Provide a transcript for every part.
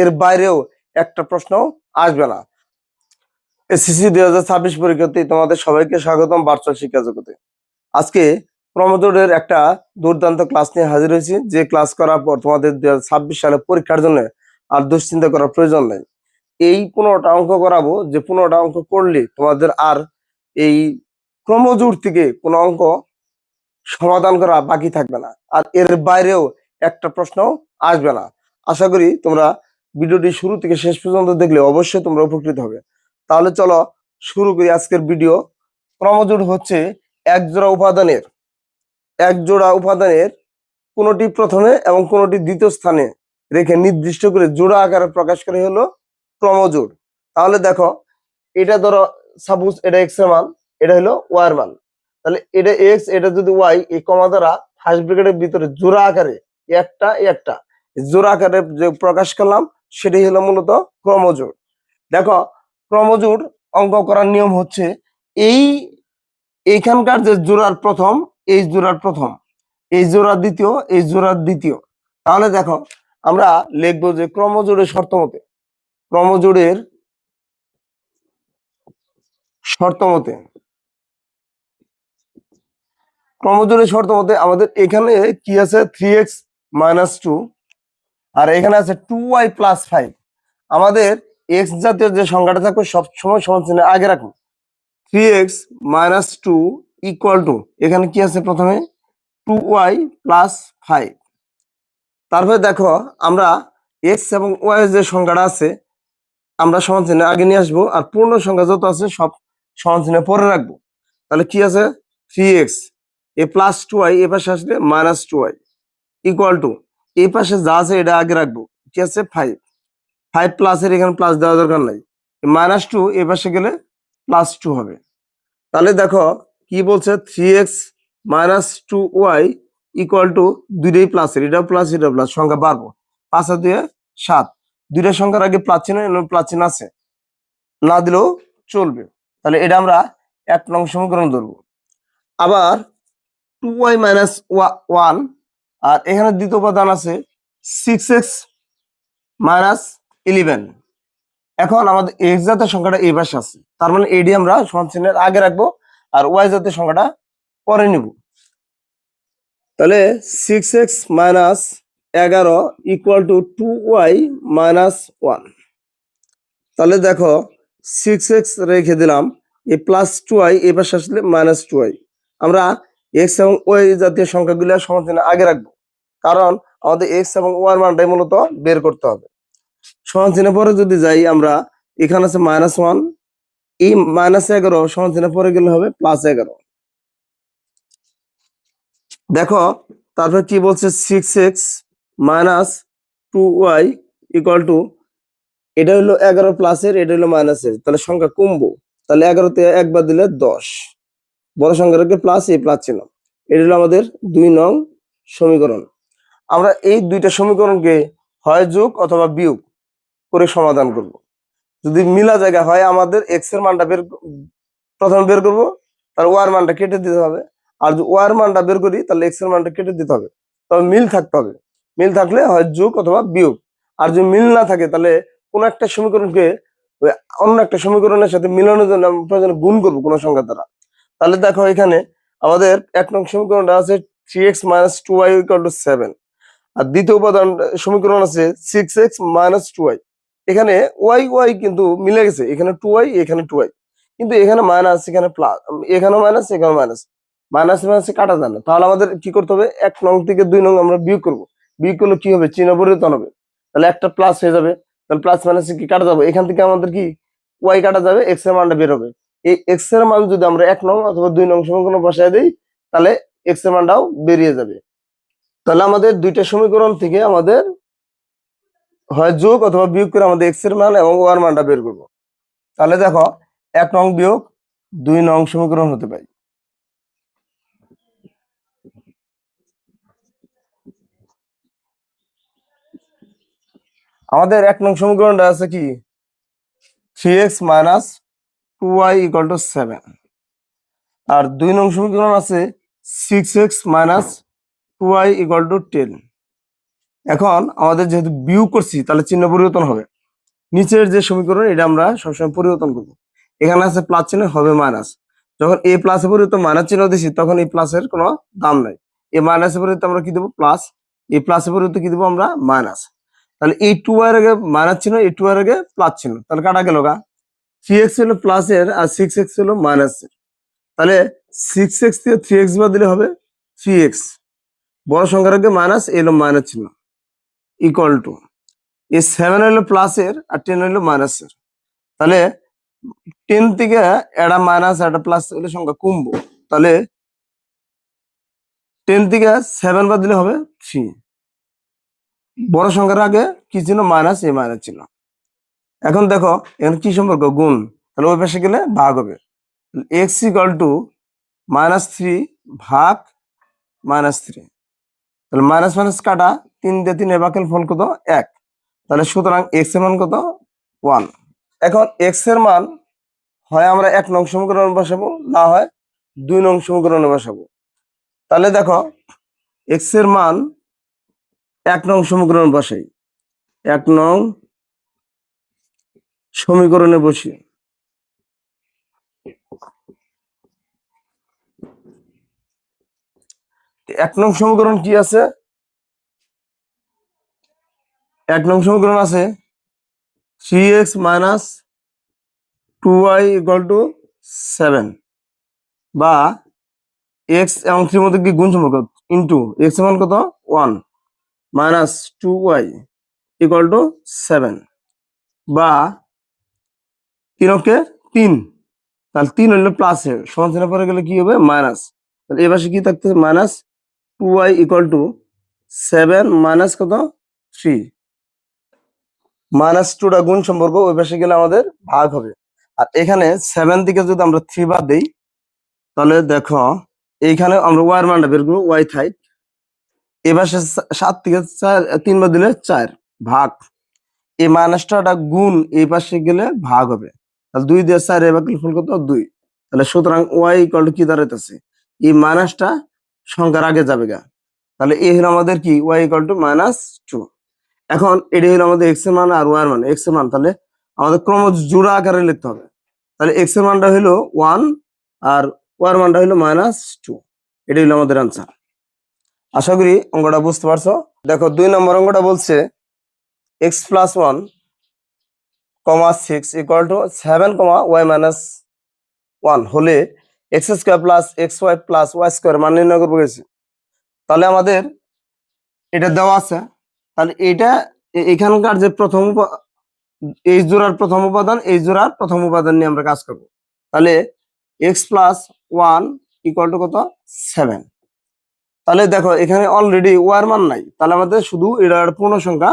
এর বাইরেও একটা প্রশ্ন আসবে না। এসএসসি 2026 পরীক্ষার্থী তোমাদের সবাইকে স্বাগতম ভার্চুয়াল শিক্ষা জগতে। আজকে প্রমোদরের একটা দুর্দান্ত ক্লাস নিয়ে হাজির হয়েছি, যে ক্লাস করার পর তোমাদের 2026 সালে পরীক্ষার জন্য আর দুশ্চিন্তা করার প্রয়োজন নেই। এই 15টা অঙ্ক করাবো, যে 15টা অঙ্ক করলে তোমাদের আর এই ক্রমজোর থেকে কোনো অঙ্ক সমাধান করা বাকি থাকবে না, আর এর বাইরেও একটা প্রশ্ন আসবে না। আশা করি তোমরা ভিডিওটি শুরু থেকে শেষ পর্যন্ত দেখলে অবশ্যই তোমরা উপকৃত হবে। তাহলে চলো শুরু করি আজকের ভিডিও। ক্রমজোড় হচ্ছে এক জোড়া উপাদানের কোনটি প্রথমে এবং কোনটি দ্বিতীয় স্থানে রেখে নির্দিষ্ট করে জোড়া আকারে প্রকাশ করে হলো ক্রমজোড়। তাহলে দেখো, এটা ধরো সাপোজ এটা এক্স এর মান, এটা হলো ওয়াই এর মান। তাহলে এটা এক্স, এটা যদি ওয়াই, এই কমা দ্বারা ফার্স্ট ব্র্যাকেটের ভিতরে জোড়া আকারে একটা জোড়া আকারে যে প্রকাশ করলাম সেটাই হলো মূলত ক্রমজোড়। দেখো, ক্রমজোড় অঙ্ক করার নিয়ম হচ্ছে এইখানকার যে জোড়ার প্রথম, এই জোড়ার প্রথম, এই জোড়ার দ্বিতীয়, এই জোড়ার দ্বিতীয়। তাহলে দেখো, আমরা লিখবো যে ক্রমজোড়ের শর্ত মতে আমাদের এখানে কি আছে, 3x - 2, আর এখানে আছে 2y+5। আমাদের এক্স জাতীয় যে সংখ্যাটা থাকবে সবসময় সমান চিহ্নের আগে রাখবো। 3x - 2 = এখানে কি আছে, প্রথমে 2y+5। তারপরে দেখো, আমরা এক্স এবং ওয়াই এর যে সংখ্যাটা আছে আমরা সমান চিহ্নের আগে নিয়ে আসবো, আর পূর্ণ সংখ্যা যত আছে সব সমান চিহ্নের পরে রাখবো। তাহলে কি আছে, 3x +2y, এ পাশে আসলে -2y = এই পাশে যা আছে এটা আগে রাখবো, কি আছে 5 প্লাসের এখানে প্লাস দেওয়া দরকার নাই, -2 এ পাশে গেলে +2 হবে। তাহলে দেখো কি বলছে, 3x - 2y = দুইটাই প্লাসের, এটাও প্লাস এটাও প্লাস, সংখ্যা বাড়বো, 5 আর 2 7, দুইটা সংখ্যার আগে প্লাস চিহ্ন প্লাস চিহ্ন আছে, না দিলেও চলবে। তাহলে এটা আমরা 1 নং সমীকরণ ধরবো। আবার 2y - 1, আর এখানে দ্বিতীয় উপাদান আছে 6x - 11। এখন আমাদের এক্স জাতীয় সংখ্যাটা এই পাশে আছে, তার মানে এডি আমরা সমান চিহ্নের আগে রাখবো, আর ওয়াই জাতীয় সংখ্যাটা পরে নিব। তাহলে 6x - 11 = 2y - 1। তাহলে দেখো, 6x রেখে দিলাম, এই +2y এই পাশে আসলে -2y। আমরা এক্স এবং ওয়াই জাতীয় সংখ্যাগুলো সমান চিহ্নের আগে রাখবো, কারণ আমাদের এক্স এবং ওয়াই মানটাই মূলত বের করতে হবে। সমান চিহ্নের পরে যদি যাই, আমরা এখানে আছে -1, এই -11 সমান চিহ্নের পরে গেলে হবে +11। দেখো তারপর কি বলছে, 6x - 2y = এটা হলো 11 প্লাসের, এটা হলো মাইনাসের, তাহলে সংখ্যা কমবো। তাহলে 11-তে 1 বাদ দিলে 10, বড় সংখ্যা রেখে প্লাস, এই প্লাস চিহ্ন। এটা হলো আমাদের 2 নং সমীকরণ। আমরা এই দুইটা সমীকরণকে হয় যোগ অথবা বিয়োগ করে সমাধান করব। যদি মিলা জায়গা হয়, আমাদের এক্স এর মানটা প্রথমে বের করবো, তার ওয়ার মানটা কেটে দিতে হবে। আর যদি ওয়ার মানটা বের করি, তাহলে এক্স এর মানটা কেটে দিতে হবে। তবে মিল থাকতে হবে, মিল থাকলে হয় যোগ অথবা বিয়োগ। আর যদি মিল না থাকে, তাহলে কোনো একটা সমীকরণকে অন্য একটা সমীকরণের সাথে মিলানোর জন্য আমরা প্রয়োজনে গুণ করবো কোনো সংখ্যা দ্বারা। তাহলে দেখো, এখানে আমাদের 1 নং সমীকরণটা আছে 3x - 2y = 7, আর দ্বিতীয় উপাদান সমীকরণ আছে 6x - 2y। এখানে ওয়াই কিন্তু মিলে গেছে, এখানে 2y এখানে 2y, কিন্তু এখানে মাইনাস এখানে প্লাস, এখানে মাইনাস এখানে মাইনাস, মাইনাসে কাটা যায় না। তাহলে আমাদের কি করতে হবে, 1 নং থেকে 2 নং আমরা বিয়োগ করবো। বিয়োগ করলে কি হবে, চিহ্ন পরিবর্তন হবে, তাহলে একটা প্লাস হয়ে যাবে। তাহলে প্লাস মাইনাসে কি কাটা যাবে, এখান থেকে আমাদের কি ওয়াই কাটা যাবে, এক্স এর মানটা বের হবে। এই এক্স এর মান যদি আমরা 1 নং অথবা 2 নং সমীকরণে বসায় দিই, তাহলে এক্স এর মানটাও বেরিয়ে যাবে। তাহলে আমাদের দুইটা সমীকরণ থেকে আমাদের হয় যোগ অথবা বিয়োগ করে আমাদের এক্স এর মান এবং ওয়ার মানটা বের করবো। তাহলে দেখো, 1 নং বিয়োগ 2 নং সমীকরণ হতে পারে। আমাদের 1 নং সমীকরণটা আছে কি, 3x - 2y = 7, আর 2 নং সমীকরণ আছে 6x - 2y = 10। এখন আমাদের যেহেতু বিয়োগ করছি তাহলে চিহ্ন পরিবর্তন হবে। নিচের যে সমীকরণ এটা আমরা সবসময় পরিবর্তন করব। এখানে আছে প্লাস চিহ্ন, হবে মাইনাস। যখন এ প্লাসের পরিবর্তে মাইনাস চিহ্ন দিছি তখন এই প্লাসের কোনো দাম নাই। এই মাইনাসের পরিবর্তে আমরা কি দেবো? প্লাস। এই প্লাসের পরিবর্তে কি দেবো আমরা? মাইনাস। তাহলে এই 2 এর আগে মাইনাস চিহ্ন, এই 2 এর আগে প্লাস চিহ্ন, তাহলে কাটা গেল গা। 3x হলো প্লাসের আর 6x হলো মাইনাসের। তাহলে 6x দিয়ে 3x বাদ দিলে হবে 3x। বড় সংখ্যার আগে মাইনাস, এলো মাইনাস চিহ্ন, ইকুয়াল টু এই 7 হলো প্লাসের আর 10 হলো মাইনাসের। তাহলে 10 থেকে একটা মাইনাস একটা প্লাস হলে সংখ্যা কমবো। তাহলে 10 থেকে 7 বাদ দিলে হবে 3। বড় সংখ্যার আগে কি ছিল? মাইনাস, এই মাইনাস ছিল। এখন দেখো এখানে কি সম্পর্ক? গুণ। তাহলে ওই পাশে গেলে ভাগ হবে। এক্স ইকুয়াল টু -3 ভাগ -3। তাহলে মাইনাস মাইনাস কাটা, 3 দিয়ে 3 এর বাকের ফল কত? 1। তাহলে সুতরাং এক্স এর মান কত? 1। এখন এক্স এর মান হয় আমরা 1 নং সমীকরণে বসাবো, না হয় 2 নং সমীকরণে বসাবো। তাহলে দেখো এক্স এর মান 1 নং সমীকরণে বসাই। 1 নং সমীকরণে বসি। 1 নং সমীকরণ কি আছে? 1 নং সমীকরণ আছে 3x minus 2y equal to 7, বা এক্স এবং 3 মধ্যে কি গুণ সম্পর্ক, ইন্টু এক্স এর মান কত? 1 মাইনাস 2y ইকুয়াল টু 7, বা 3 3। তাহলে 3 হইলো প্লাসের, সমান চিহ্ন পরে গেলে কি হবে? মাইনাস। তাহলে এ পাশে কি থাকতেছে? Minus 2y equal to 7 minus কত? 3। মাইনাস 2টা গুণ সম্পর্ক, ওই পাশে গেলে আমাদের ভাগ হবে। আর এখানে 7 থেকে যদি আমরা 3 বাদ দিই তাহলে দেখো এইখানে আমরা ওয়াই এর মানটা বের করবো, ওয়াই থাই। এবার 7 থেকে 3 বাদ দিলে 4 ভাগ। এই মাইনাসটা গুণ, এই পাশে গেলে ভাগ হবে। তাহলে 2 দিয়ে 4 এবার ফল কত? 2। তাহলে সুতরাং ওয়াই ইকুয়াল টু কি দাঁড়াইতেছে? এই মাইনাসটা সংখ্যার আগে যাবে গা। তাহলে এই হলো আমাদের কি? Y equal to -2। এখন এটি হলো আমাদের এক্স এর মান আর ওয়াই এর মান। এক্স এর মান তাহলে আমাদের ক্রমশ জোড়া আকারে লিখতে হবে। তাহলে এক্স এর মানটা হলো 1 আর ওয়াই এর মানটা হলো -2। এটি হলো আমাদের আনসার। আশা করি অঙ্কটা বুঝতে পারছো। দেখো 2 নম্বর অঙ্কটা বলছে x plus 1 6 equal to 7 y minus 1 হলে x square plus x y plus y square মান নির্ণয় করবো গেছি। তাহলে আমাদের এটা দেওয়া আছে। তাহলে এটা এখানকার যে এই জোড়ার প্রথম উপাদান, এই জোড়ার প্রথম উপাদান নিয়ে আমরা কাজ করব। তাহলে এক্স প্লাস 1 ইকুয়াল টু কত? 7। তাহলে দেখো এখানে অলরেডি ওয়ার মান নাই, তাহলে আমাদের শুধু এটার পূর্ণ সংখ্যা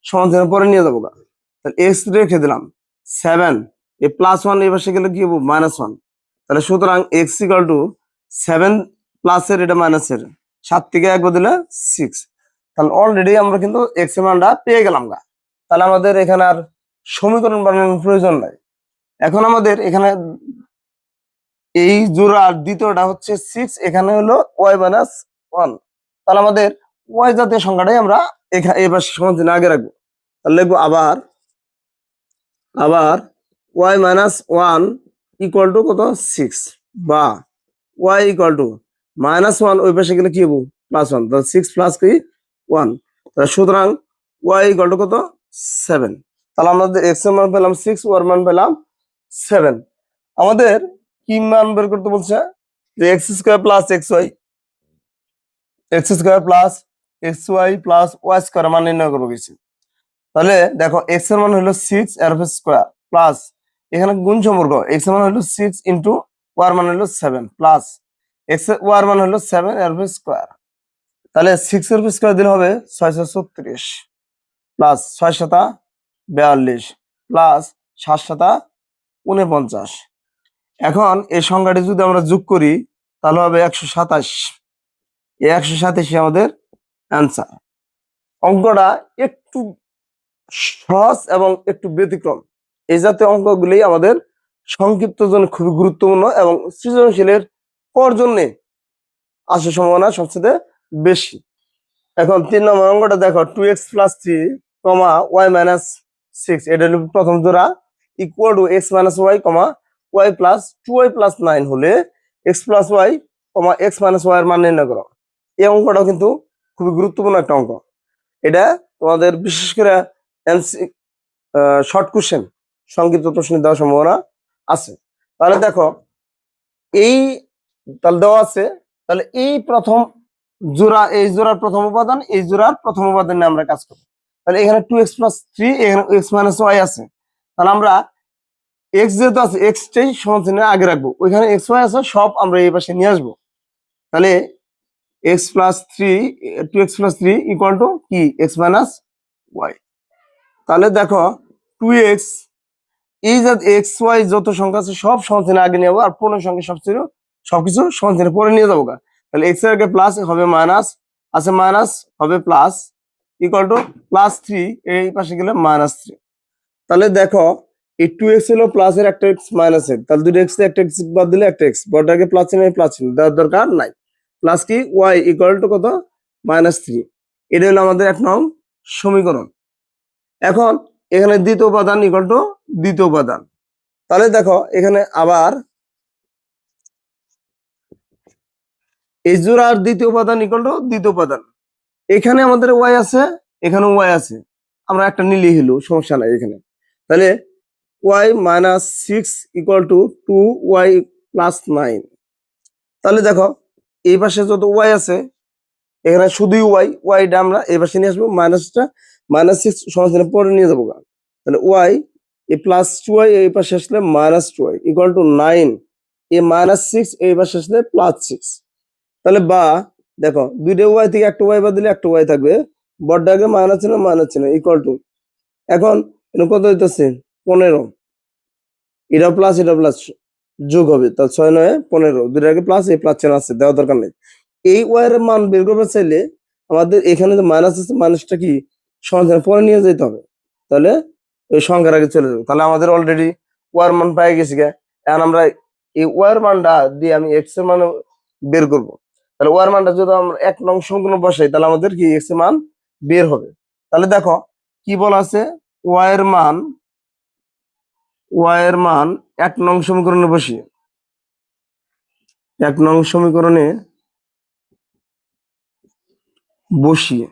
সমান চিহ্ন পরে নিয়ে যাবো। তাহলে এক্স রেখে দিলাম 7, এ +1 এই পাশে গেলে কি হবো? -1। তাহলে সুতরাং এক্স ইকুয়াল টু 7 প্লাসের এটা মাইনাসের, 7 থেকে 1 দিলে 6। তাহলে অলরেডি আমরা কিন্তু এক্স এর মানটা পেয়ে গেলাম গা। তাহলে আমাদের এখানে আর সমীকরণ বানানোর প্রয়োজন নাই। এখন আমাদের এখানে এই জোড়ার দ্বিতীয়টা হচ্ছে 6, এখানে হলো ওয়াই মাইনাস 1। তাহলে আমাদের ওয়াই জাতীয় সংখ্যাটাই আমরা এখানে এবার সমান চিহ্ন আগে রাখবো। তাহলে লিখবো আবার ওয়াই মাইনাস 1 ইকুয়াল টু কত? 6, বা ওয়াই ইকুয়াল টু -1 ওই পাশে গেলে কি হবো? +1। তাহলে 6 প্লাস কি? 1। তাহলে সুতরাং ওয়াই ইকুয়াল টু কত? 7। তাহলে আমাদের এক্স এর মান পেলাম 6, ওয়াই এর মান পেলাম 7। আমাদের কি মান বের করতে বলছে? যে x square plus x y, x square plus x y plus y square মান নির্ণয় করবো গেছি। তাহলে দেখো এক্স এর মান হলো 6 এর স্কোয়ার প্লাস, এখানে গুণ সম্পর্ক, এক্স এর মান হলো 6 ইন্টু ওয়াই এর মান হলো 7 প্লাস এক্স ওয়াই এর মান হলো 7 এর স্কোয়ার। তাহলে 6 এর স্কোয়ার দিলে হবে 636 প্লাস 6 7 42 প্লাস 7 7 49। এখন এই সংখ্যাটি যদি আমরা যোগ করি তাহলে হবে 127। এই 127 আমাদের অ্যান্সার। অঙ্কটা একটু সহজ এবং একটু ব্যতিক্রম। এই জাতীয় অঙ্কগুলি আমাদের সংক্ষিপ্ত জন্য খুবই গুরুত্বপূর্ণ এবং সৃজনশীলের কর জন্য আসার সম্ভাবনা সবচেয়ে বেশি। এখন 3 নম্বর অঙ্কটা দেখো 2x+3, y-6, এটা হলো প্রথম জোড়া, ইকুয়াল টু x-y, y+2y+9 হলে x+y, x-y এর মান নির্ণয় করো। এই অঙ্কটাও কিন্তু খুবই গুরুত্বপূর্ণ একটা অঙ্ক। এটা তোমাদের বিশেষ করে শর্ট কোশ্চেন, সংক্ষিপ্ত প্রশ্ন দেওয়ার সম্ভাবনা আছে। তাহলে দেখো এই তাহলে দেওয়া আছে, তাহলে এই প্রথম জোড়া, এই জোড়ার প্রথম উপাদান, এই জোড়ার প্রথম উপাদান নিয়ে আমরা কাজ করব। তাহলে এখানে 2x+3, এখানে x-y আছে। তাহলে আমরা x যেহেতু আছে, x টাই সমান চিহ্নের আগে রাখবো, ওইখানে xy আছে সব আমরা এই পাশে নিয়ে আসবো। তাহলে x+3, 2x+3 ইকুয়াল টু কি x-y। তাহলে দেখো 2x, এই যে এক্স ওয়াই যত সংখ্যা আছে সব সমান চিহ্ন আগে নিয়ে যাবো, আর পূর্ণ সংখ্যা সবকিছু সমান চিহ্ন পরে নিয়ে যাবো। তাহলে এক্স এর আগে প্লাস হবে মাইনাস, আছে মাইনাস হবে প্লাস, ইকুয়াল টু +3, এই পাশে গেলে -3। তাহলে দেখো এই 2x হলো প্লাস এর, একটা এক্স মাইনাস এর, তাহলে দুটো এক্স একটা এক্স বাদ দিলে একটা এক্স, বড়টাকে প্লাস চিহ্ন প্লাস চিহ্ন দেওয়ার দরকার নাই। প্লাস কি ওয়াই ইকুয়াল টু কত -3। এটা হলো আমাদের 1 নং সমীকরণ। এখন এখানে দ্বিতীয় উপাদান ইকুয়াল টু দ্বিতীয় উপাদান। তাহলে দেখো এখানে আবার এই জোড়ার দ্বিতীয় উপাদান ইকুয়াল টু দ্বিতীয় উপাদান। এখানে আমাদের ওয়াই আছে, এখানে ওয়াই আছে, আমরা একটা নিলেই হলো, সমস্যা নাই এখানে। তাহলে y-6 ইকুয়াল টু 2y+9। তাহলে দেখো এই পাশে যত ওয়াই আছে, এখানে শুধুই ওয়াইটা আমরা এই পাশে নিয়ে আসবো, মাইনাসটা -6 সমান পরে নিয়ে যাবো। তাহলে ওয়াই এই +2y এই পাশে আসলে -2y ইকুয়াল টু 9, এই -6 এই পাশে আসলে +6। তাহলে বা দেখো দুইটা ওয়াই থেকে একটা ওয়াই বাদ দিলে একটা ওয়াই থাকবে, বড়টা আগে মাইনাস চিহ্ন ইকুয়াল টু, এখন এটা কত হইতেছে 15, এটা প্লাস এটা প্লাস যোগ হবে, তার 6 9 15, দুইটা আগে প্লাস, এই প্লাস চিহ্ন আছে দেওয়ার দরকার নেই। এই ওয়াই এর মান বের করতে চাইলে আমাদের এখানে যে মাইনাস আছে, মাইনাসটা কি সমান পরে নিয়ে যেতে হবে, তাহলে এই সংখ্যার আগে চলে যাবে। তাহলে আমাদের অলরেডি ওয়ার মান পেয়ে গেছি গে। এখন আমরা এই ওয়ার মানটা দিয়ে আমি এক্স এর মান বের করব। তাহলে ওয়ার মানটা যদি আমরা 1 নং সমীকরণ বসাই, তাহলে আমাদের কি এক্স এর মান বের হবে। তাহলে দেখো কি বলা আছে, ওয়াই এর মান, ওয়াই এর মান 1 নং সমীকরণে বসিয়ে, 1 নং সমীকরণে বসিয়ে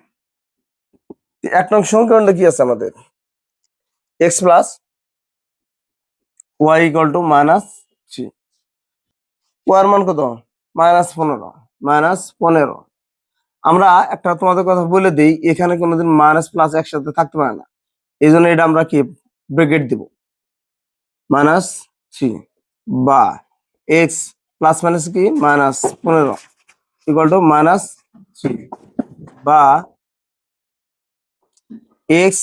1 নং সমীকরণটা কি আছে আমাদের, x plus y equal to -3। ওয়ার মান কত -15। আমরা একটা তোমাদের কথা বলে দিই, এখানে কোনোদিন মাইনাস প্লাস একসাথে থাকতে পারে না, এই জন্য এটা আমরা কি ব্র্যাকেট দিব, -3 বা এক্স প্লাস মাইনাস কি -15 ইকুয়াল টু -3 বা এক্স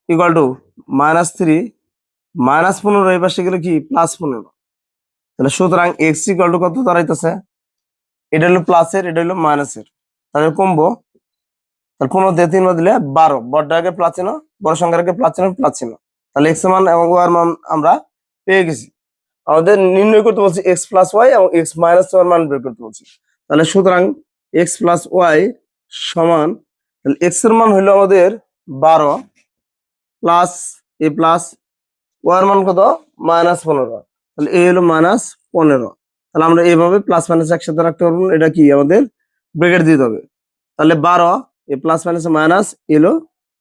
ইকুয়াল টু -3 -15 এই পাশে গেলে কি +15। তাহলে সুতরাং এক্স ইকুয়াল টু কত দাঁড়াইতেছে, এটা হলো প্লাসের, এটা হলো মাইনাসের, তাহলে কমবো। তাহলে 15 দিয়ে 3 দিলে 12, বড়টার আগে প্লাস চিহ্ন, বড় সংখ্যার আগে প্লাস চিহ্ন। তাহলে এক্স এর মান এবং ওয়াই এর মান আমরা পেয়ে গেছি। আমাদের নির্ণয় করতে বলছি এক্স প্লাস ওয়াই এবং এক্স মাইনাস ওয়াই এর মান বের করতে বলছি। তাহলে সুতরাং এক্স প্লাস ওয়াই সমান, তাহলে এক্স এর মান হলো আমাদের 12 প্লাস এ প্লাস ওয়াই এর মান কত -15, তাহলে এ হলো -15। তাহলে আমরা এইভাবে প্লাস মাইনাস একসাথে রাখতে পারবো না, এটা কি আমাদের ব্র্যাকেট দিতে হবে। তাহলে 12 এ প্লাস মাইনাস মাইনাস এলো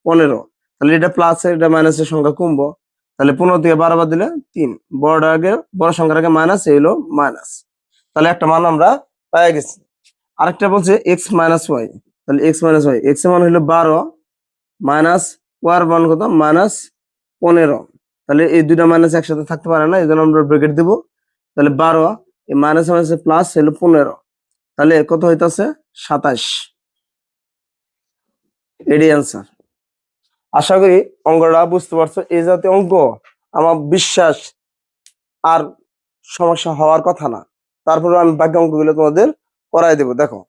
15, তাহলে এটা প্লাস এটা মাইনাসের সংখ্যা কমবো। তাহলে 15 থেকে 12 বাদ দিলে 3, বড়টার আগে বড় সংখ্যার আগে মাইনাস এলো মাইনাস। তাহলে একটা মান আমরা পেয়ে গেছি। আরেকটা বলছে এক্স মাইনাস ওয়াই, তাহলে এক্স মাইনাস ওয়াই, এক্স এর মান হলো 12 মাইনাস ওয়াই এর মান কত -15। তাহলে এই দুইটা মাইনাস একসাথে থাকতে পারে না, এই জন্য আমরা ব্র্যাকেট দিব। তাহলে 12 এই মাইনাস মাইনাস প্লাস হলো 15, তাহলে কত হইতাছে 27। এটাই অ্যান্সার। আশা করি অঙ্কটা বুঝতে পারছো। এই জাতীয় অঙ্ক আমার বিশ্বাস আর সমস্যা হওয়ার কথা না, তারপরে আমি বাকি অঙ্কগুলো তোমাদের করাই দেবো। দেখো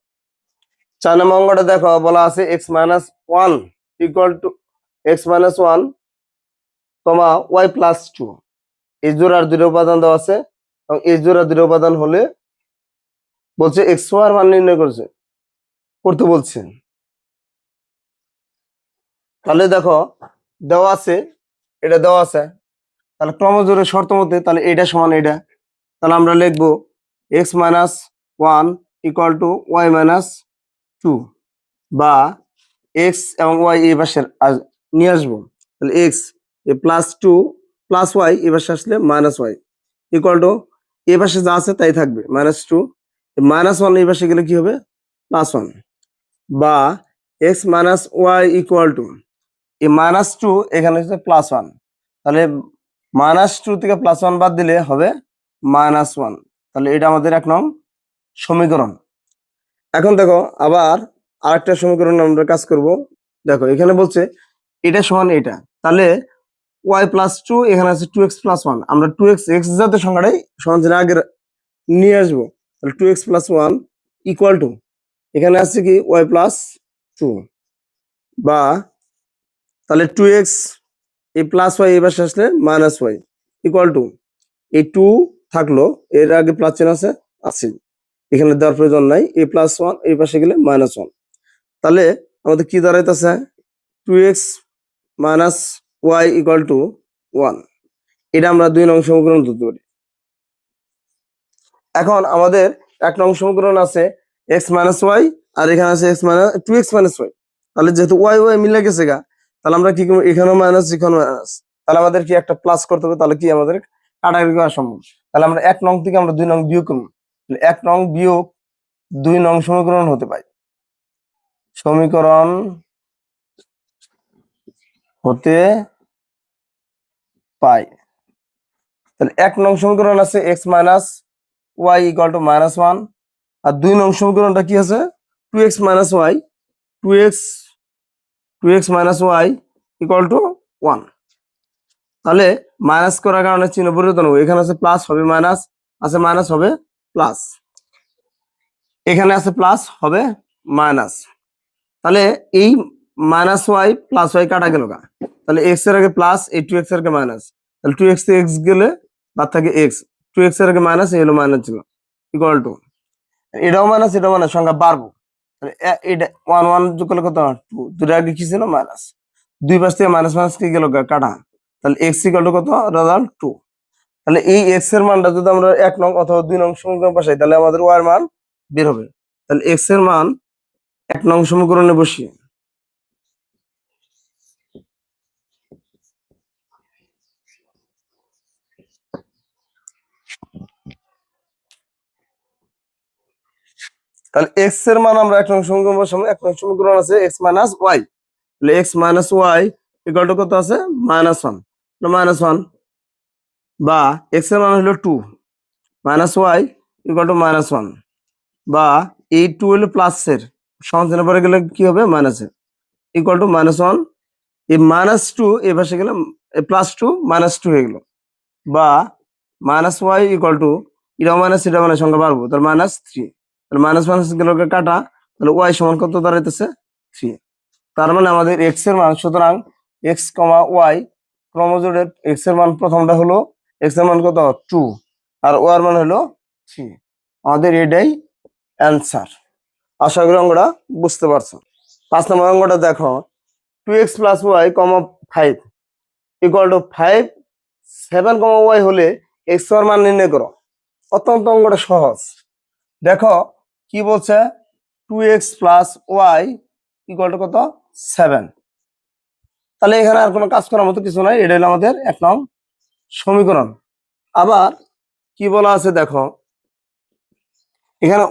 4 নম্বর অঙ্কটা দেখো, বলা আছে x-1 equal to x-1 y+2, এই জোড়ার দুটো উপাদান দেওয়া আছে এবং এই জোড়ার দুটো উপাদান হলে বলছে x এর মান নির্ণয় করতে বলছে। তাহলে দেখো দেওয়া আছে, এটা দেওয়া আছে, তাহলে ক্রমজোড়ের শর্ত মতে তাহলে এটা সমান এটা, তাহলে আমরা লিখবো x minus one equal to y minus two, বা এক্স এবং ওয়াই এই পাশে নিয়ে আসবো, তাহলে x plus two plus y এই পাশে আসলে মাইনাস ওয়াই ইকুয়াল টু এই পাশে যা আছে তাই থাকবে মাইনাস টু, মাইনাস ওয়ান এই পাশে গেলে কি হবে প্লাস ওয়ান, বা x minus Y equal to এই মাইনাস টু এখানে হচ্ছে প্লাস ওয়ান, তাহলে মাইনাস টু থেকে প্লাস ওয়ান বাদ দিলে হবে মাইনাস ওয়ান, তাহলে এটা আমাদের 1 নং সমীকরণ। এখন দেখো আবার আরেকটা সমীকরণ আমরা কাজ করব। দেখো এখানে বলছে এটা সমান এটা, তাহলে ওয়াই প্লাস টু এখানে আছে টু এক্স প্লাস ওয়ান, আমরা টু এক্স এক্স জাতীয় সংখ্যাটাই সমান চিহ্ন আগে নিয়ে আসবো, তাহলে two x plus one equal to এখানে আছে কি ওয়াই প্লাস টু, বা তাহলে টু এক্স এই প্লাস ওয়াই এই পাশে আসলে মাইনাস ওয়াই ইকুয়াল টু এই টু থাকলো, এর আগে প্লাস চিহ্ন আছে আছে, এখানে দেওয়ার প্রয়োজন নাই, এ প্লাস ওয়ান এই পাশে গেলে মাইনাস ওয়ান, তাহলে আমাদের কি দাঁড়াইতেছে two x minus Y equal to one, এটা আমরা 2 নং সমীকরণ ধরতে পারি। এখন আমাদের 1 নং সমীকরণ আছে এক্স মাইনাস ওয়াই, আর এখানে আছে x minus two x minus y, তাহলে যেহেতু ওয়াই ওয়াই মিলে গেছে গা, তাহলে আমরা কি করবো এখানেও মাইনাস এখানেও মাইনাস, তাহলে আমাদের কি একটা প্লাস করতে হবে, তাহলে কি আমাদের কাটাকাটি করা সম্ভব, তাহলে আমরা 1 নং থেকে আমরা 2 নং বিয়োগ করবো, 1 নং বিয়োগ 2 নং সমীকরণ হতে পারে, সমীকরণ হতে পাই। তাহলে 1 নং সমীকরণ আছে x minus Y equal to minus one, আর 2 নং সমীকরণটা কি আছে two x minus Y, two x minus Y equal to one, তাহলে মাইনাস করার কারণে চিহ্ন পরিবর্তন হবে, এখানে আছে প্লাস হবে মাইনাস, আছে মাইনাস হবে প্লাস, এখানে আছে প্লাস হবে মাইনাস, তাহলে এই মাইনাস ওয়াই প্লাস ওয়াই কাটা গেল গা, তাহলে এক্স এর আগে প্লাস এই টু এক্স এর আগে মাইনাস, তাহলে টু এক্স এক্স গেলে বাদ থাকে এক্স, টু এক্স এর আগে মাইনাস এই হলো মাইনাস ছিল ইকুয়াল টু এটাও মাইনাস এটাও মাইনাস সংখ্যা বাড়বো, তাহলে এটা ওয়ান ওয়ান যোগ করলে কত টু, দুটো আগে কি ছিল মাইনাস, দুই পাশ থেকে মাইনাস মাইনাস কি গেল কাটা, তাহলে এক্স ইকুয়াল টু কত রেজাল্ট টু, তাহলে এই এক্স এর মানটা যদি আমরা 1 নং অথবা 2 নং সমীকরণ বসাই তাহলে আমাদের ওয়াই এর মান বের হবে, তাহলে এক্স এর মান 1 নং সমীকরণে বসিয়ে তাহলে এক্স এর মান আমরা 1 নং সমীকরণ বসাবো, 1 নং সমীকরণ আছে এক্স মাইনাস ওয়াই, তাহলে x minus Y equal to কত আছে মাইনাস ওয়ান, মাইনাস ওয়ান, বা এক্স এর মান হলো two minus Y equal to minus one, বা এই টু হলো প্লাস এর সমাধানের পরে গেলে কি হবে মাইনাসের ইকুয়াল টু মাইনাস ওয়ান, এই মাইনাস টু এই পাশে গেলে প্লাস টু মাইনাস টু হয়ে গেল, বা মাইনাস ওয়াই ইকুয়াল টু এটা মাইনাস এটা মানে সংখ্যা বাড়বো, তাহলে মাইনাস থ্রি, তাহলে মাইনাস মাইনাস গেল কাটা, তাহলে ওয়াই সমান কত দাঁড়াইতেছে থ্রি, তার মানে আমাদের এক্স এর মান, সুতরাং এক্স কমা ওয়াই ক্রমজোড়ের এক্স এর মান প্রথমটা হলো এক্স এর মান কত টু আর ওয়াই এর মান হলো থ্রি, আমাদের এটাই অ্যান্সার। আশা করি অঙ্কটা বুঝতে পারছো। 5 নম্বর অঙ্কটা দেখো two x plus y comma five equal to five, seven comma y হলে এক্স এর মান নির্ণয় করো। অত্যন্ত অঙ্কটা সহজ। দেখো কি বলছে two x plus y equal to কত সেভেন, তাহলে এখানে আর কোনো কাজ করার মতো কিছু নাই, এটা হলো আমাদের 1 নং সমীকরণ। আবার কি বলা আছে দেখো এখানে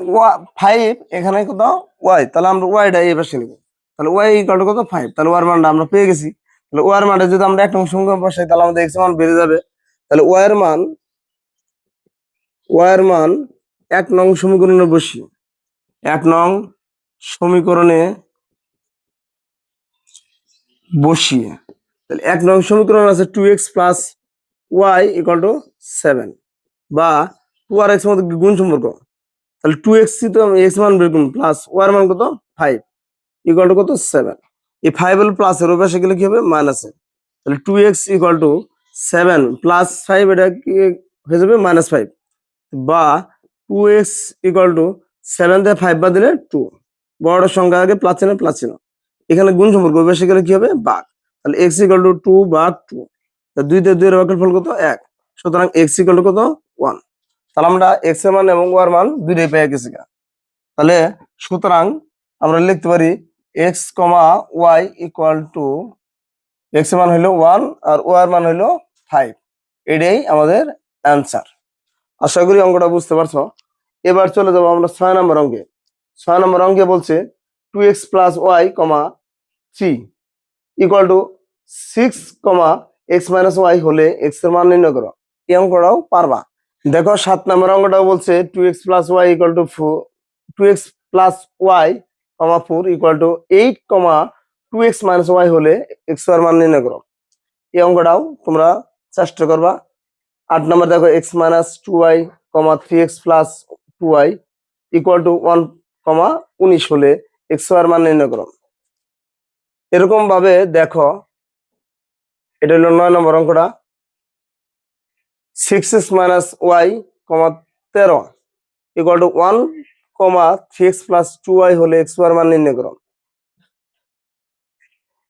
ফাইভ এখানে কত ওয়াই, তাহলে আমরা ওয়াইটা এই পাশে নিব, তাহলে ওয়াই ইকুয়াল টু কত ফাইভ, তাহলে ওয়ার মানটা আমরা পেয়ে গেছি, তাহলে ওয়ার মানটা যদি আমরা 1 নং সমীকরণ বসাই তাহলে আমাদের এক্স মান বেড়ে যাবে, তাহলে ওয়ার মান 1 নং সমীকরণে বসি, 1 নং সমীকরণে বসিয়ে তাহলে 1 নং সমীকরণ আছে two x plus y equal to seven, বা টু আর এক্স মধ্যে গুণ সম্পর্ক, তাহলে টু এক্স তো এক্স মান বের করুন প্লাস ওয়ার মান কত ফাইভ ইকুয়াল টু কত সেভেন, এই ফাইভ হল প্লাস এর ওপাশে গেলে কি হবে মাইনাসে, তাহলে two x equal to seven plus five এটা কি হয়ে যাবে মাইনাস ফাইভ, বা two x equal to seven থেকে ফাইভ বাদ দিলে টু, বড় সংখ্যা আগে প্লাস চিহ্ন এখানে গুণ সম্পর্ক বেশি গেলে কি হবে ভাগ, তাহলে x ইকুয়াল টু 2 ভাগ 2, তা 2 তে 2 এর ভাগফল কত 1, সুতরাং x ইকুয়াল টু কত 1। তাহলে আমরা x এর মান এবং y এর মান দুইটাই পেয়ে গেছি। তাহলে সুতরাং আমরা লিখতে পারি x, y equal to x এর মান হলো 1 আর y এর মান হলো 5, এটাই আমাদের অ্যান্সার। আশা করি অঙ্কটা বুঝতে পারছো। এবার চলে যাবো আমরা 6 নম্বর অঙ্কে। 6 নম্বর অঙ্কে বলছে 2x plus y, 3 equal to 6, x minus y হলে x এর মান নির্ণয় করো। এই অঙ্কটাও পারবা। দেখো 7 নম্বর অঙ্কটাও বলছে 2x plus y equal to 2x plus y, 4 equal to 8, 2x minus y হলে x এর মান নির্ণয় করো। এই অঙ্কটাও তোমরা চেষ্টা করবা। 8 নম্বর দেখো x minus 2y, 3x plus 2y equal to 1, 19 হলে x এর মান নির্ণয় করো। এরকম ভাবে দেখো, এটা হলো 9 নম্বর অঙ্কটা 6x minus y, 13 equal to 1, 3x plus 2y হলে x এর মান নির্ণয় করো।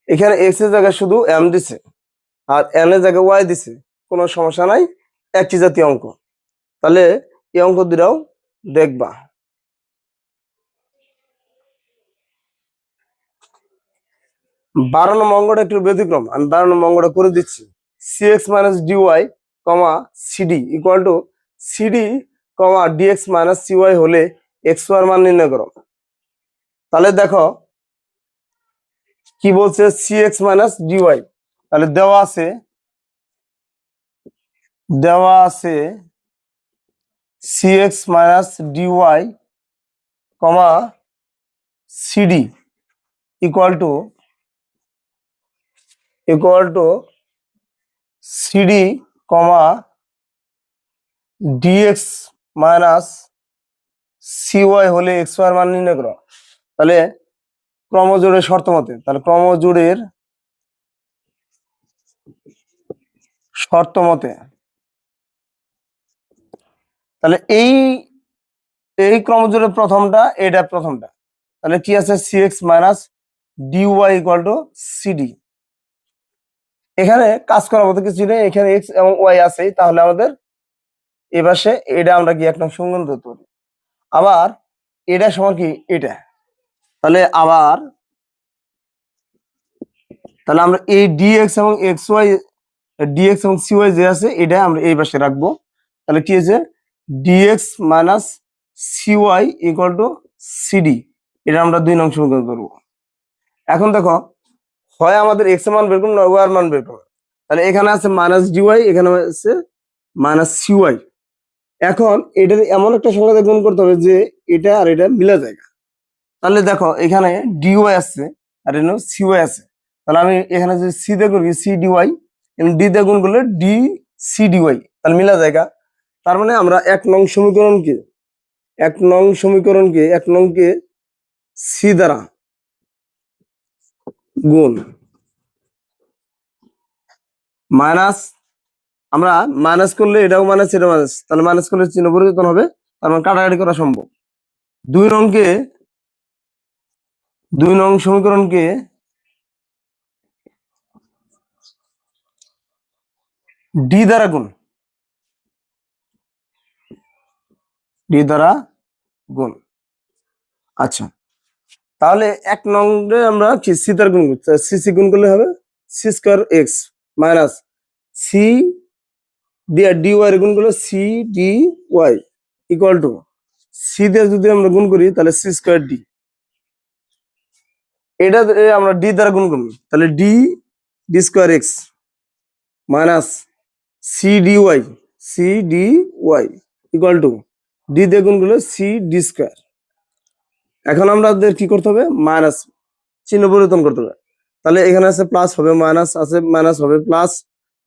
এখানে x এর জায়গায় শুধু m দিছে আর n এর জায়গায় y দিছে, কোনো সমস্যা নাই, একই জাতীয় অঙ্ক। তাহলে এই অঙ্ক দুটাও দেখবা। 12 নম্বর অঙ্কটা একটু ব্যতিক্রম, আমি 12 নম্বর অঙ্কটা করে দিচ্ছি। cx minus dy, cd equal to cd, dx minus cy হলে এক্স এর মান নির্ণয় করো। তাহলে দেখো কি বলছে, cx মাইনাস ডিওয়াই, তাহলে দেওয়া আছে cx minus dy, cd equal to cd, dx minus cy হলে এক্স এর মান নির্ণয় করো। তাহলে ক্রমজোড়ের শর্ত মতে, তাহলে ক্রমজোড়ের শর্ত মতে, তাহলে এই ক্রমজোড়ের প্রথমটা, এটা প্রথমটা, তাহলে কি আছে cx minus dy equal to cd. এখানে কাজ করার মতো কিছু নেই, এখানে x এবং y আছে, তাহলে আমাদের এপাশে এটা আমরা কি এক নং সমীকরণ ধরতে পারি। আবার এটা সমান কি এটা, তাহলে আমরা এই ডিএক্স এবং এক্স ওয়াই, ডিএক্স এবং সিওয়াই যে আছে এটা আমরা এই পাশে রাখবো। তাহলে কি হয়েছে dx minus cy equal to cd, এটা আমরা 2 নং সমীকরণ করবো। এখন দেখো, হয় আমাদের এক্স এর মান বের করুন, নয় ওয়াই এর মান বের করুন। তাহলে এখানে আছে মাইনাস ডিওয়াই, এখানে আছে মাইনাস সিওয়াই। এখন এটার এমন একটা সংখ্যা গুণ করতে হবে যে এটা আর এটা মিলা যায়। তাহলে দেখো এখানে ডিওয়াই আছে আর এখানে সিওয়াই আছে, তাহলে আমি এখানে যদি সি দিয়ে করি সি ডিওয়াই, ডি দিয়ে গুণ করলে ডি সি ডিওয়াই, তাহলে মিলা জায়গা। তার মানে আমরা 1 নং সমীকরণকে 1 নংকে সি দ্বারা গুণ, মাইনাস, আমরা মাইনাস করলে এটাও মাইনাস এটা মাইনাস, তাহলে মাইনাস করলে চিহ্ন পরিবর্তন হবে, তার মানে কাটাকাটি করা সম্ভব। 2 নং সমীকরণকে ডি দ্বারা গুণ, আচ্ছা, তাহলে 1 নং আমরা কি সি দ্বারা গুণ করতে, সি গুণ করলে হবে c square x minus c দিয়ে ডি ওয়াই গুণ করলে c d y equal to c দিয়ে যদি আমরা গুণ করি তাহলে সি স্কয়ার ডি, এটা আমরা ডি দ্বারা গুণ করব, তাহলে d square x minus C d y equal to d দিয়ে গুণ করলে সি ডি স্কয়ার। এখন আমাদের কি করতে হবে, মাইনাস চিহ্ন পরিবর্তন করতে হবে। তাহলে এখানে আছে প্লাস হবে মাইনাস, আছে মাইনাস হবে প্লাস,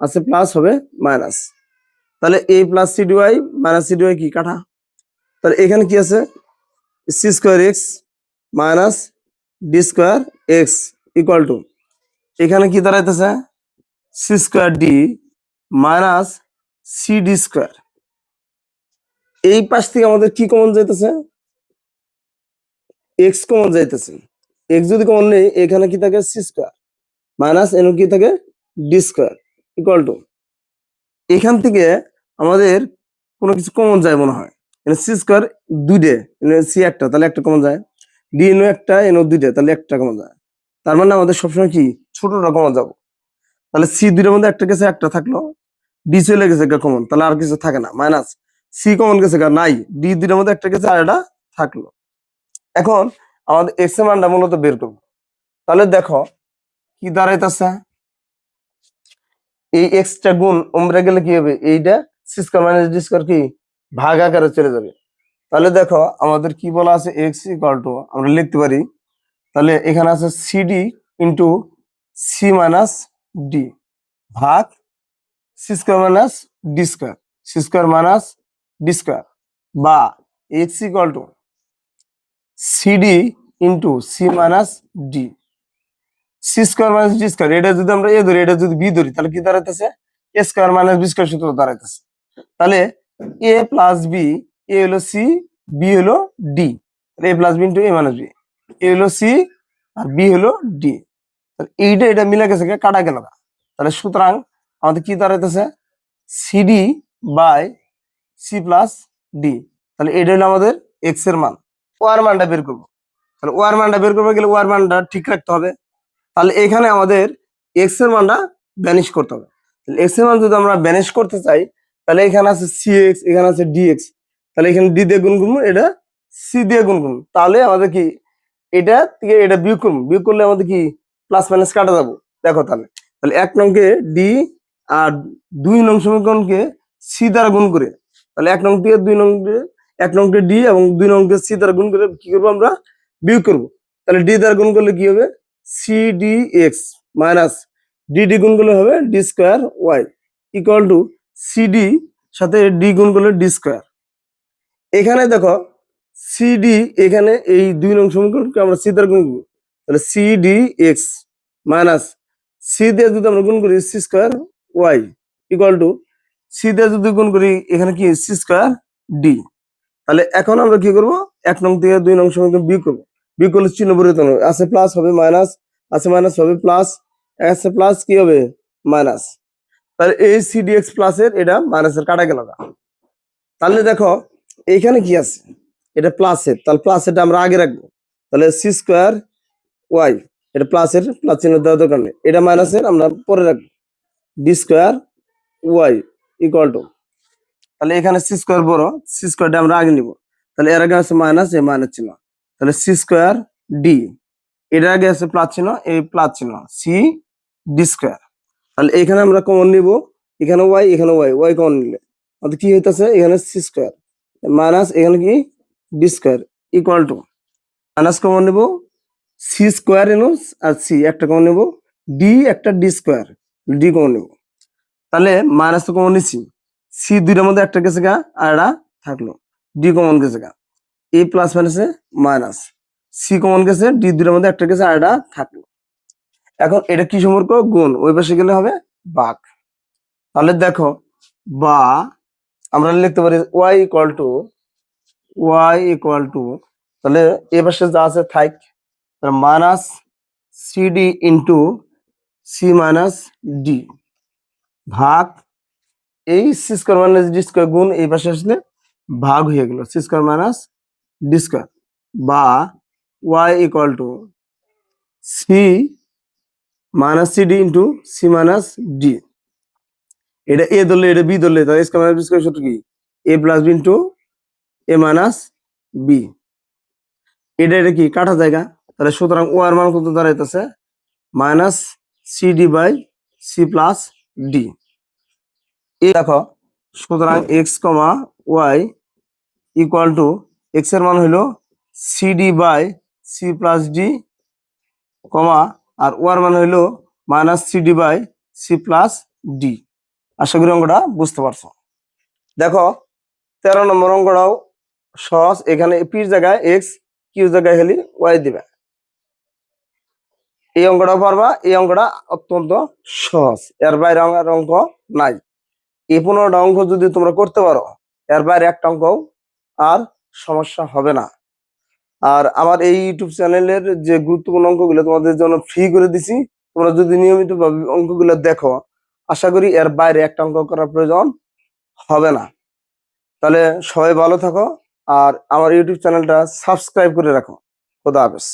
আছে প্লাস হবে মাইনাস, তাহলে A plus C D Y minus C D Y কি কাটা। তাহলে এখানে কি আছে C square x minus D square X equal to, এখানে কি দাঁড়াইতেছে C square D minus C D square. এই পাশ থেকে আমাদের কি কমন যাইতেছে, এক্স কমন যাইতেছে, এক্স যদি কমন নেই এখানে কি থাকে সি স্কোয়ার মাইনাস এন কি থাকে ডি স্কোয়ার ইকুয়াল টু এখান থেকে আমাদের কোনো কিছু কমন যায় মনে হয় সি স্কোয়ার দুইটে সি একটা তাহলে একটা কমন যায় ডি এনও একটা এনও দুইটে তাহলে একটা কমন যায় তার মানে আমাদের সবসময় কি ছোটটা কমন যাবো তাহলে সি দুইটার মধ্যে একটা গেছে একটা থাকলো ডি চলে গেছে কমন তাহলে আর কিছু থাকে না মাইনাস সি কমন গেছে নাই ডি দুইটার মধ্যে একটা গেছে আর এটা থাকলো এখন আমাদের এক্স এর মানটা মূলত বের করবো তাহলে দেখো কি দাঁড়াইতেছে এই এক্সটা গুণ উমরে গেলে কি হবে এইটা c square minus D square কি ভাগ আকারে চলে যাবে তাহলে দেখো আমাদের কি বলা আছে এক্স ইকুয়াল টু আমরা লিখতে পারি তাহলে এখানে আছে CD into C minus D ভাগ C square minus D square C square minus D square বা X equal to CD into C minus D C square minus D square এটা যদি আমরা এ ধরি এটা যদি বি ধরি তাহলে কি দাঁড়াইতেছে A square minus B square সূত্র দাঁড়াইতেছে তাহলে এ প্লাস বি এ হলো সি বি হলো D A plus B into A minus B A হলো সি আর বি হলো ডি এইটা এটা মিলে গেছে কাটা গেল তাহলে সুতরাং আমাদের কি দাঁড়াইতেছে CD by C plus D তাহলে এটা হলো আমাদের এক্স এর মান ওয়ার মানটা বের করবো তাহলে ওয়ার মানটা বের করবো গেলে ওয়ার মানটা ঠিক রাখতে হবে তাহলে এখানে আমাদের এক্স এর মানটা ব্যানিশ করতে হবে এক্স এর মান যদি আমরা ব্যানিশ করতে চাই তাহলে এখানে আছে সি এক্স এখানে আছে ডি এক্স তাহলে এখানে ডি দিয়ে গুণ করবো এটা সি দিয়ে গুণ করবো তাহলে আমাদের কি এটা থেকে এটা বিয়োগ করলে আমাদের কি প্লাস মাইনাস কাটা যাবো দেখো তাহলে তাহলে এক নংকে ডি আর দুই নং সমীকরণকে সি দ্বারা গুণ করে তাহলে এক নং থেকে দুই নংকে এক নংকে ডি এবং দুই নংকে সি দ্বারা গুণ করে কি করবো আমরা বিয়োগ করবো তাহলে ডি দ্বারা গুণ করলে কি হবে c d x minus d গুণ করলে হবে d square y equal to cd সাথে ডি গুণ করলে ডি স্কোয়ার এখানে দেখো সিডি এখানে এই দুই নং সমীকরণকে আমরা সি দ্বারা গুণ করবো তাহলে সিডি এক্স মাইনাস সি দিয়ে যদি আমরা গুণ করি c square y equal to c দিয়ে যদি গুণ করি এখানে কি সি স্কোয়ার ডি তাহলে এখন আমরা কি করব এক নং থেকে দুই নং সমীকরণ বিয়োগ করবো বিয়োগ করলে চিহ্ন পরিবর্তন হবে আছে প্লাস হবে মাইনাস আছে মাইনাস হবে প্লাস আছে প্লাস কি হবে মাইনাস তাহলে এই সিডি এক্স প্লাস এর এটা মাইনাসের কাটা গেল তাহলে দেখো এইখানে কি আছে এটা প্লাসের তাহলে প্লাসেরটা আমরা আগে রাখবো তাহলে সি স্কোয়ার ওয়াই এটা প্লাসের প্লাস চিহ্ন দেওয়ার দরকার নেই এটা মাইনাসের আমরা পরে রাখবো d square y equal to তাহলে এখানে সি স্কোয়ার বড় সি স্কোয়ারটা আমরা আগে নিব তাহলে এর আগে আছে মাইনাস এই মাইনাস চিহ্ন তাহলে সি স্কোয়ার ডি এর আগে আছে প্লাস চিহ্ন এই প্লাস চিহ্ন সি ডি স্কোয়ার তাহলে এখানে আমরা কমন নিব এখানে ওয়াই ওয়াই কমন নিলে আমাদের কি হইতেছে এখানে সি স্কোয়ার মাইনাস এখানে কি D square equal to minus common নেব সি স্কোয়ার এনুস আর সি একটা কমন নেব ডি একটা ডি স্কোয়ার ডি কমন নেব তাহলে মাইনাস তো কমন নিচ্ছি সি দুইটার মধ্যে একটা গেছে গা আর এটা থাকলো ডি কমন গেছে গা এ প্লাস মাইনাসে মাইনাস সি কমন গেছে ডি দুইটার মধ্যে একটা গেছে আর এটা থাকলো এখন এটা কি সম্পর্ক গুণ ওই পাশে গেলে হবে ভাগ তাহলে দেখো বা আমরা লিখতে পারি ওয়াই ইকুয়াল টু তাহলে এ পাশে যা আছে থাক minus CD into C minus D ভাগ এই C square minus D square গুণ এই পাশে আসলে ভাগ হয়ে গেল C square minus D square বা Y equal to C minus CD into C minus D এটা এ ধরলে এটা বি ধরলে তাহলে স্কোয়ার মাইনাস বি স্কোয়ার সূত্র কি এ plus B into A minus B এটা কি কাটা জায়গা তাহলে সুতরাং ও এর মান কত দাঁড়াইতেছে minus CD by C plus D এই দেখো সুতরাং X comma Y equal to X এর মান হইলো CD by C plus D comma আর ওয়ার মান হইলো minus CD by C plus D আশা করি অঙ্কটা বুঝতে পারছো দেখো 13 নম্বর অঙ্কটাও সহজ এখানে পির জায়গায় এক্স কিউ জায়গায় হলে ওয়াই দিবে এই অঙ্কটা পারবা এই অঙ্কটা অত্যন্ত সহজ এর বাইরে অঙ্ক নাই এই 15টা অঙ্ক যদি তোমরা করতে পারো এর বাইরে একটা অঙ্ক আর সমস্যা হবে না আর আমার এই ইউটিউব চ্যানেলের যে গুরুত্বপূর্ণ অঙ্কগুলো তোমাদের জন্য ফ্রি করে দিছি, তোমরা যদি নিয়মিত ভাবে অঙ্কগুলো দেখো, আশা করি এর বাইরে একটা অঙ্ক করার প্রয়োজন হবে না। তাহলে সবাই ভালো থাকো আর আমার ইউটিউব চ্যানেলটা সাবস্ক্রাইব করে রাখো। খোদা হাফেজ।